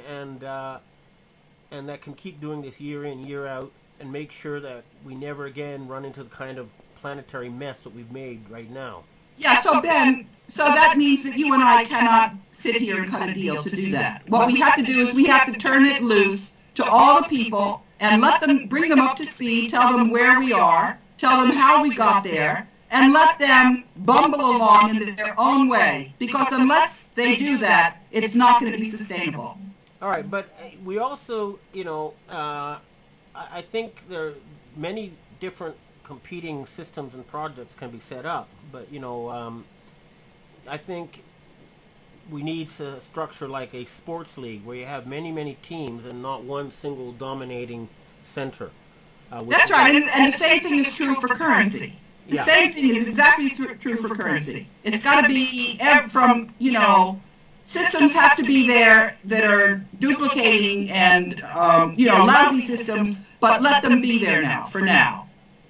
and that can keep doing this year in, year out, and make sure that we never again run into the kind of planetary mess that we've made right now. Yeah, so Ben, that means that you and I cannot sit here and cut a deal to do that. What we have to do is we have to turn it loose to all the people and bring them up to speed, tell them where we are, tell them how we got there, and let them bumble along in their own way. Because unless they do that, it's not going to be sustainable. All right, but we also, I think there are many different competing systems and projects can be set up, but I think we need a structure like a sports league where you have many teams and not one single dominating center. That's right, and the same thing is true for currency. The same thing is exactly true for currency. It's got to be from systems have to be there that are duplicating and lousy systems, but let them be there now for now.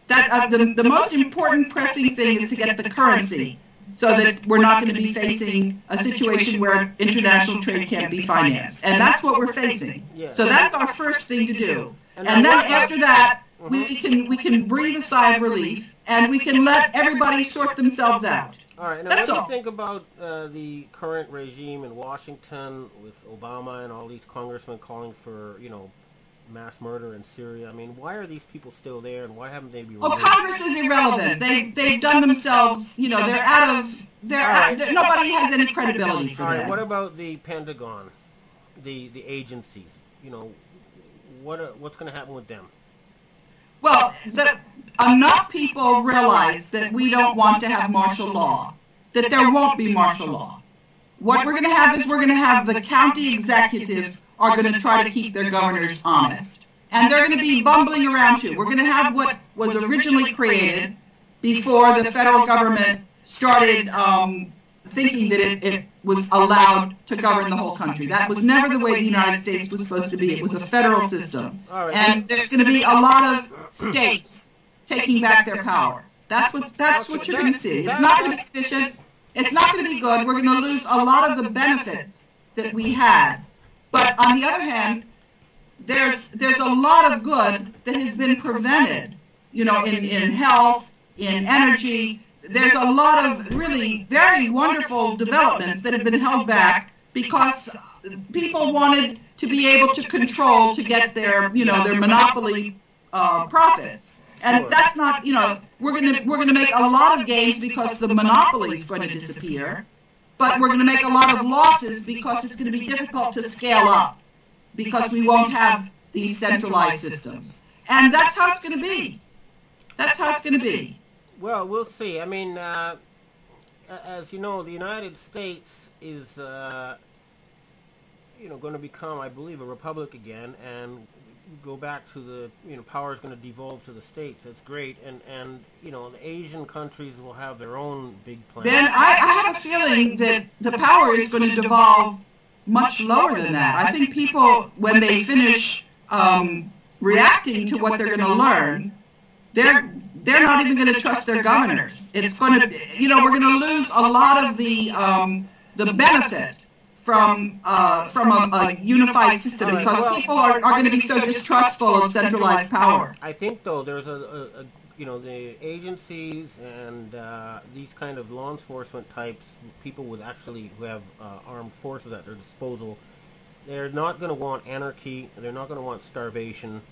That the most important pressing thing is to get the currency so that we're not going to be facing a situation where international trade can't be financed. And that's what we're facing. Yeah. So that's our first thing to do. And then after that, we can breathe a sigh of relief and we can let everybody sort themselves out. All right. Now, what do you think about the current regime in Washington with Obama and all these congressmen calling for, mass murder in Syria? I mean, why are these people still there, and why haven't they been removed? Congress is irrelevant. They've done themselves. They're out of. Nobody has any credibility for them. All right. What about the Pentagon, the agencies? What's going to happen with them? Well, enough people realize that we don't want to have martial law. That there won't be martial law. What we're going to have is the county executives are going to try to keep their governors honest. And they're going to be bumbling around too. We're going to have what was originally created before the federal government started thinking that it was allowed to govern the whole country. That was never the way the United States was supposed to be. It was a federal system. And there's going to be a lot of states taking back their power. That's what you're going to see. It's not going to be efficient. It's not going to be good. We're going to lose a lot of the benefits that we had. But on the other hand, there's a lot of good that has been prevented, in health, in energy. There's a lot of really very wonderful developments that have been held back because people wanted to be able to control to get their monopoly profits. And that's not, we're going to make a lot of gains because the monopoly is going to disappear. But we're going to make a lot of losses because it's going to be difficult to scale up because we won't have these centralized systems. And that's how it's going to be. That's how it's going to be. Well, we'll see. I mean, as you know, the United States is, going to become, I believe, a republic again. And go back to the power is going to devolve to the states. That's great, and the Asian countries will have their own big plans. Then I have a feeling that the power is going to devolve much lower than that. I think people, when they finish reacting to what they're going to learn, they're not even going to trust their governors. It's going to, we're going to lose a lot of the benefit from a unified system, because people are going to be so distrustful of centralized power. I think, though, there's the agencies and these kind of law enforcement types, people who have armed forces at their disposal, they're not going to want anarchy. They're not going to want starvation.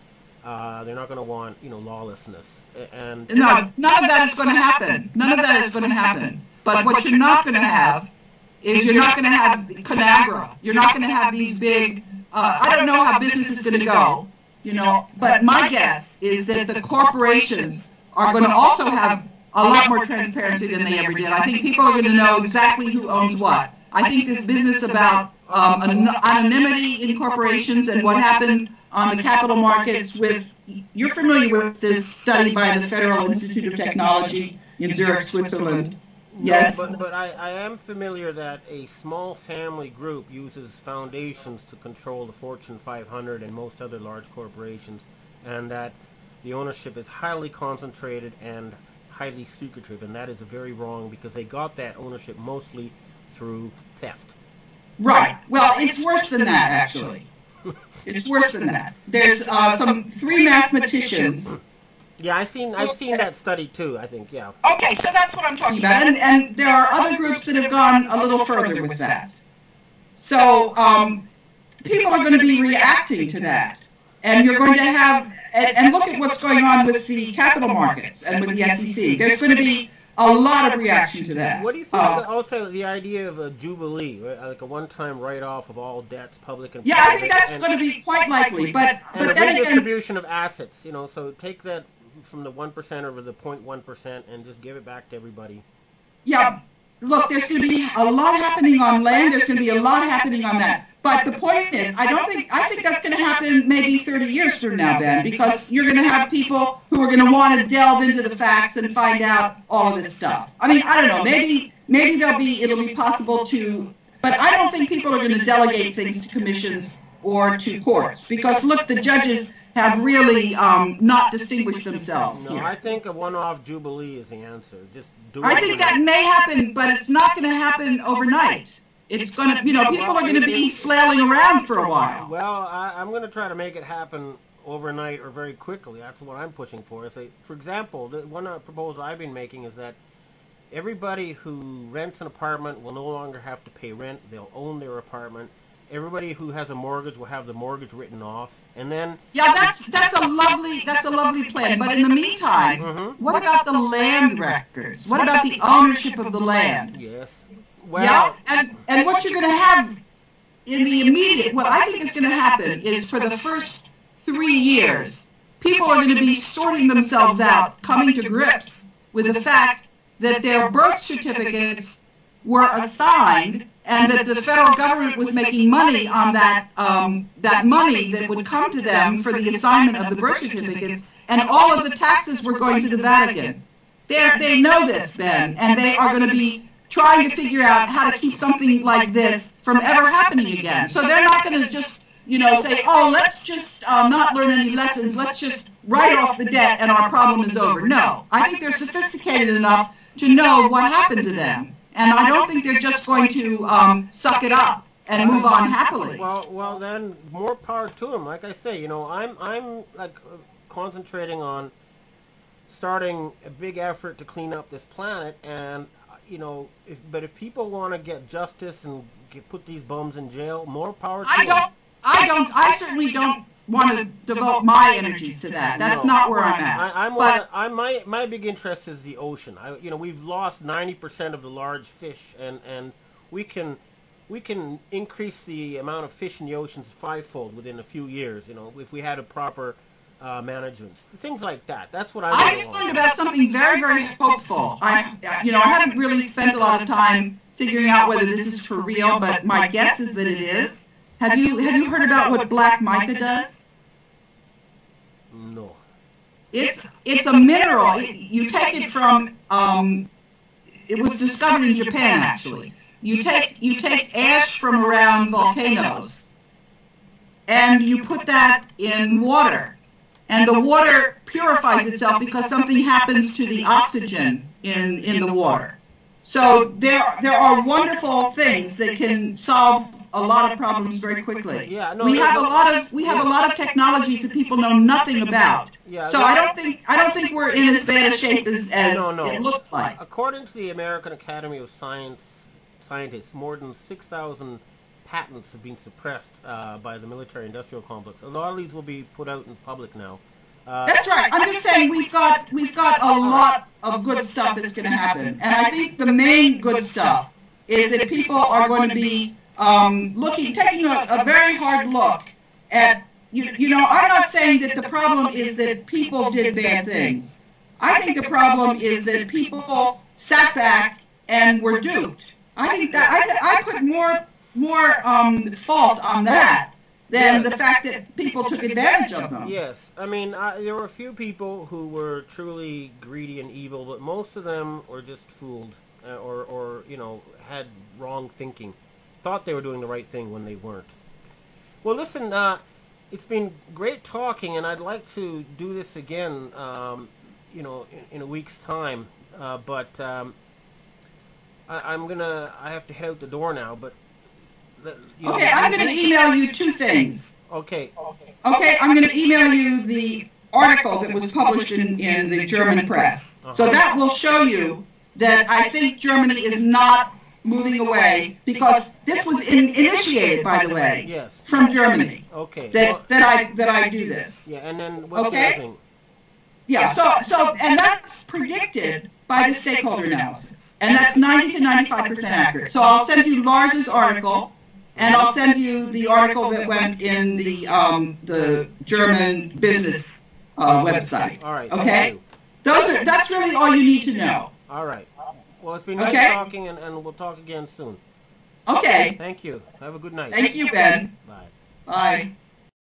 They're not going to want lawlessness. And no, none of that is going to happen. None of that is going to happen. But what you're not going to have is you're not going to have Conagra. You're not going to have these big. I don't know how business is going to go, but my guess is that the corporations are going to also have a lot more transparency than they ever did. I think people are going to know exactly who owns what. I think this business about anonymity in corporations and what happened on the capital markets you're familiar with this study by the Federal Institute of Technology in Zurich, Switzerland. Yes. No, but I am familiar that a small family group uses foundations to control the Fortune 500 and most other large corporations, and that the ownership is highly concentrated and highly secretive, and that is very wrong because they got that ownership mostly through theft. Right. Well, it's worse than that, actually. It's worse than that. There's three mathematicians. Yeah, I've seen that study too, I think, yeah. Okay, so that's what I'm talking about. And there are other groups that have gone a little further with that. So people are going to be reacting to that. And you're going to have, and look at what's going on with the capital markets and with the SEC. There's going to be a lot of reaction to that. What do you think also the idea of a jubilee, right? Like a one-time write-off of all debts, public and private? Yeah, I think that's going to be quite likely. But a then redistribution of assets, so take that from the 1% over the 0.1% and just give it back to everybody. Yeah, look, there's going to be a lot happening on land. There's going to be a lot happening on that. But the point is, I think that's going to happen maybe 30 years from now then, because you're going to have people who are going to want to delve into the facts and find out all of this stuff. I mean, I don't know, maybe it'll be possible to, but I don't think people are going to delegate things to commissions or to courts, because look, the judges have really not distinguished themselves here. No, I think a one-off jubilee is the answer. Just do it. I think that may happen, but it's not going to happen overnight. It's going to, people are going to be flailing around for a while. Well, I'm going to try to make it happen overnight or very quickly. That's what I'm pushing for. For example, the one proposal I've been making is that everybody who rents an apartment will no longer have to pay rent. They'll own their apartment. Everybody who has a mortgage will have the mortgage written off, and then that's a lovely plan. But in the meantime, what about the land records? What about the ownership of the land? Yes. Well, and what you're going to have in the immediate, what I think is going to happen is for the first 3 years, people are going to be sorting themselves out, coming to grips with the fact that their birth certificates were assigned and that the federal government was making money on that money that would come to them for the assignment of the birth certificates, and all of the taxes were going to the Vatican. They know this, Ben, and they are going to be trying to figure out how to keep something like this from ever happening again. So they're not going to just, say, oh, let's just not learn any lessons. Let's just write off the debt and our problem is over. No, I think they're sophisticated enough to know what happened to them. And I don't think they're just going to suck it up and move on happily. Well, then more power to them. Like I say, I'm like concentrating on starting a big effort to clean up this planet, and if people want to get justice and put these bums in jail, more power to them. I certainly don't want to devote my energies to that. That's not where I'm at. My big interest is the ocean. We've lost 90% of the large fish, and we can increase the amount of fish in the oceans fivefold within a few years. If we had a proper management, things like that. That's what I just learned about something very, very hopeful. I haven't really spent a lot of time figuring out whether this is for real, but my guess is that it is. Have you heard about what black mica does? It's a mineral. You take it from. It was discovered in Japan, actually. You take ash from around volcanoes, and you put that in water, and the water purifies itself because something happens to the oxygen in the water. So there are wonderful things that can solve a lot of problems very quickly. Yeah, no, we have a lot of technologies that people know nothing about. Yeah, so I don't think we're in as bad a shape as it looks like. According to the American Academy of Scientists, more than 6,000 patents have been suppressed by the military-industrial complex. A lot of these will be put out in public now. That's right. I'm just saying we've got a lot of good stuff that's going to happen, and I think the main good stuff is that people are going to be taking a very hard look at. I'm not saying that the problem is that people did bad things. I think the problem is that people sat back and were duped. I think that I put more fault on that than the fact that people took advantage of them. Yes, I mean, there were a few people who were truly greedy and evil, but most of them were just fooled, or had wrong thinking, thought they were doing the right thing when they weren't. Well, listen, it's been great talking, and I'd like to do this again, in a week's time, but I have to head out the door now, but. Okay, I'm going to email you two things. Okay, I'm going to email you the article that was published in the German press. So that will show you that I think Germany is not moving away, because this was initiated, by the way, yes, from Germany. Okay. That I do this. Yeah, and then what's the other thing? Yeah, so and that's predicted by the stakeholder analysis, and that's 90 to 95% accurate. So I'll send you Lars's article. And I'll send you the article that went in the German business website. All right. Okay? That's really all you need to know. All right. Well, it's been nice talking, and we'll talk again soon. Okay. Thank you. Have a good night. Thank you, Ben. Bye. Bye.